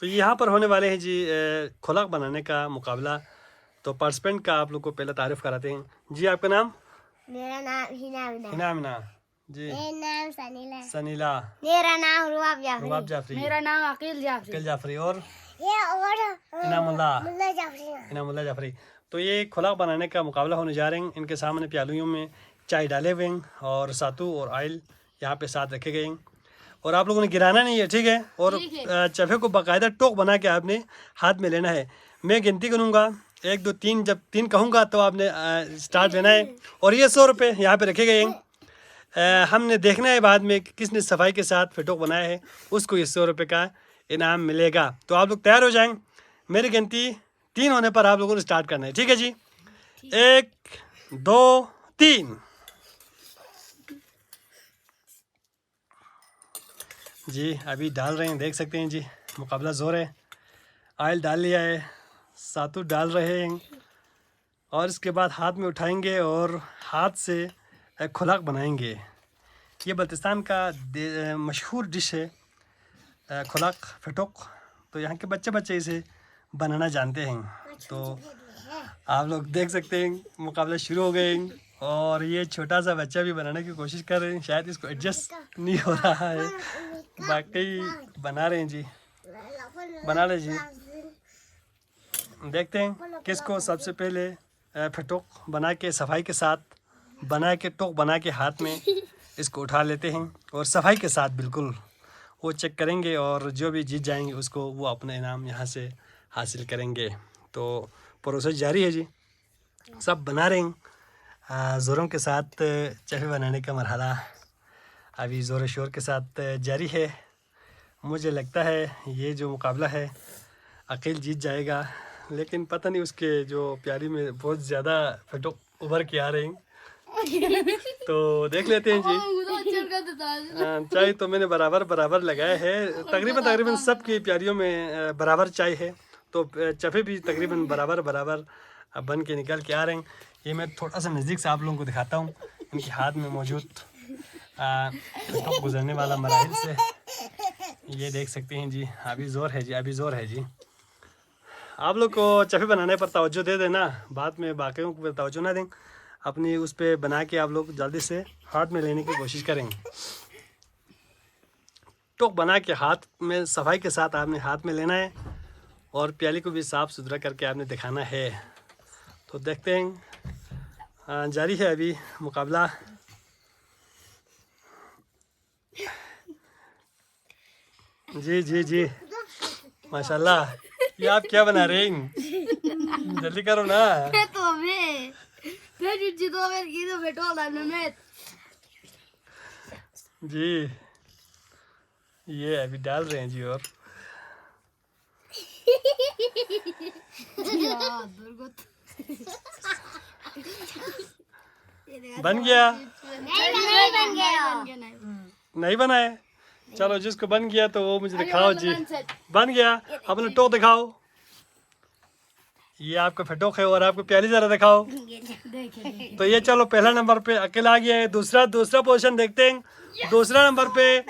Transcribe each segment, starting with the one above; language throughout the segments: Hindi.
तो यहाँ पर होने वाले हैं जी खुलाक बनाने का मुकाबला। तो पार्टिसिपेंट का आप लोग को पहले तारीफ कराते हैं जी। आपका नाम? मेरा नाम हिना मिना जी। मेरा नाम सनीला। सनीला। मेरा नाम रुबाब जाफरी। मेरा नाम अकील जाफरी। और और इनामुल्ला मुल्ला जाफरी। तो ये खुलाक बनाने का मुकाबला होने जा रहे हैं। इनके सामने प्यालियों में चाय डाले हुए हैं और सातू और ऑयल यहाँ पे साथ रखे गए हैं। और आप लोगों ने गिराना नहीं है, ठीक है? और चफे को बाकायदा टोक बना के आपने हाथ में लेना है। मैं गिनती करूँगा 1 2 3, जब 3 कहूँगा तो आपने स्टार्ट लेना है। और ये 100 रुपये यहाँ पे रखे गए हैं। हमने देखना है बाद में किसने सफाई के साथ फिटोक बनाया है, उसको ये 100 रुपये का इनाम मिलेगा। तो आप लोग तैयार हो जाएं। मेरी गिनती 3 होने पर आप लोगों ने स्टार्ट करना है, ठीक है जी? 1 2 3 जी। अभी डाल रहे हैं, देख सकते हैं जी, मुकाबला ज़ोर है। ऑयल डाल लिया है, सातू डाल रहे हैं और इसके बाद हाथ में उठाएंगे और हाथ से खुलाक बनाएंगे। ये बल्तिस्तान का मशहूर डिश है खुलाक फिटोक। तो यहाँ के बच्चे इसे बनाना जानते हैं। तो आप लोग देख सकते हैं मुकाबला शुरू हो गए हैं और ये छोटा सा बच्चा भी बनाने की कोशिश कर रहे हैं। शायद इसको एडजस्ट नहीं हो रहा है, बाकी बना रहे हैं जी। बना रहे जी। देखते हैं किसको सबसे पहले फिटोक बना के सफाई के साथ बना के टोक बना के हाथ में इसको उठा लेते हैं और सफाई के साथ बिल्कुल वो चेक करेंगे और जो भी जीत जाएंगे उसको वो अपना इनाम यहाँ से हासिल करेंगे। तो प्रोसेस जारी है जी, सब बना रहे हैं ज़ोरों के साथ। चफे बनाने का मरहला अभी ज़ोर शोर के साथ जारी है। मुझे लगता है ये जो मुकाबला है अकील जीत जाएगा, लेकिन पता नहीं उसके जो प्यारी में बहुत ज़्यादा फिटोक उभर के आ रहे हैं। तो देख लेते हैं जी। चाय तो मैंने बराबर लगाया है। तकरीबन सबकी प्यारियों में बराबर चाय है। तो चफे भी तकरीबन बराबर बन के निकल के आ रहे हैं। ये मैं थोड़ा सा नज़दीक से आप लोगों को दिखाता हूँ इनके हाथ में मौजूद गुजरने वाला मराहिल से। ये देख सकते हैं जी, अभी ज़ोर है जी। आप लोग को चफे बनाने पर तवज्जो दे देना, बाद में बाकियों को तवज्जो ना दें। अपनी उस पर बना के आप लोग जल्दी से हाथ में लेने की कोशिश करेंगे। टोक बना के हाथ में सफाई के साथ आपने हाथ में लेना है और प्याली को भी साफ़ सुथरा करके आपने दिखाना है। तो देखते हैं, जारी है अभी मुकाबला। जी माशाल्लाह। ये आप क्या बना रहे हैं? जल्दी करो ना। जी ये अभी डाल रहे हैं जी। और बन गया? नहीं बना है? चलो जिसको बन गया तो वो मुझे दिखाओ जी। बन गया, अपना टोक दिखाओ। ये आपका फिटोक है और आपको प्याली ज़रा दिखाओ। तो ये चलो पहला नंबर पे अकेला आ गया है। दूसरा पोजीशन देखते हैं। दूसरा नंबर पे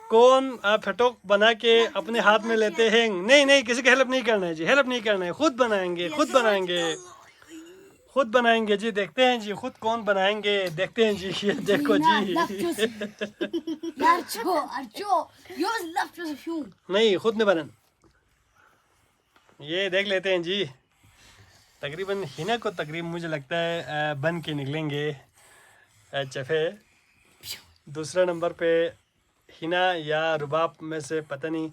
कौन फिटोक बना के अपने हाथ में लेते हैं। नहीं किसी का हेल्प नहीं करना है जी, हेल्प नहीं करना है। खुद बनाएंगे जी। देखते हैं जी खुद कौन बनाएंगे, देखते हैं जी। ये देखो जी। नहीं खुद नहीं बना। ये देख लेते हैं जी। तकरीबन हिना को मुझे लगता है बन के निकलेंगे चफे। दूसरा नंबर पे हिना या रुबाब में से पता नहीं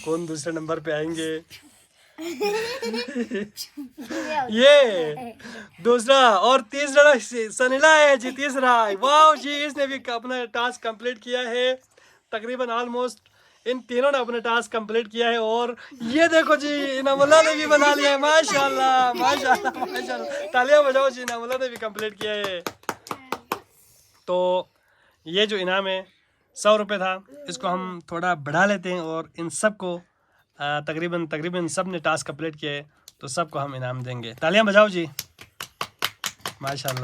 कौन दूसरे नंबर पे आएंगे। ये दूसरा और तीसरा सनीला है जी। तीसरा, वाह जी, इसने भी अपना टास्क कंप्लीट किया है। तकरीबन ऑलमोस्ट इन तीनों ने अपना टास्क कंप्लीट किया है। और ये देखो जी, इनामुल्लाह ने भी बना लिया है। माशाल्लाह। तालियां बजाओ जी, इनामुल्लाह ने भी कंप्लीट किया है। तो ये जो इनाम है 100 रुपये था, इसको हम थोड़ा बढ़ा लेते हैं और इन सबको तकरीबन सब ने टास्क कंप्लीट किए तो सबको हम इनाम देंगे। तालियां बजाओ जी, माशाल्लाह।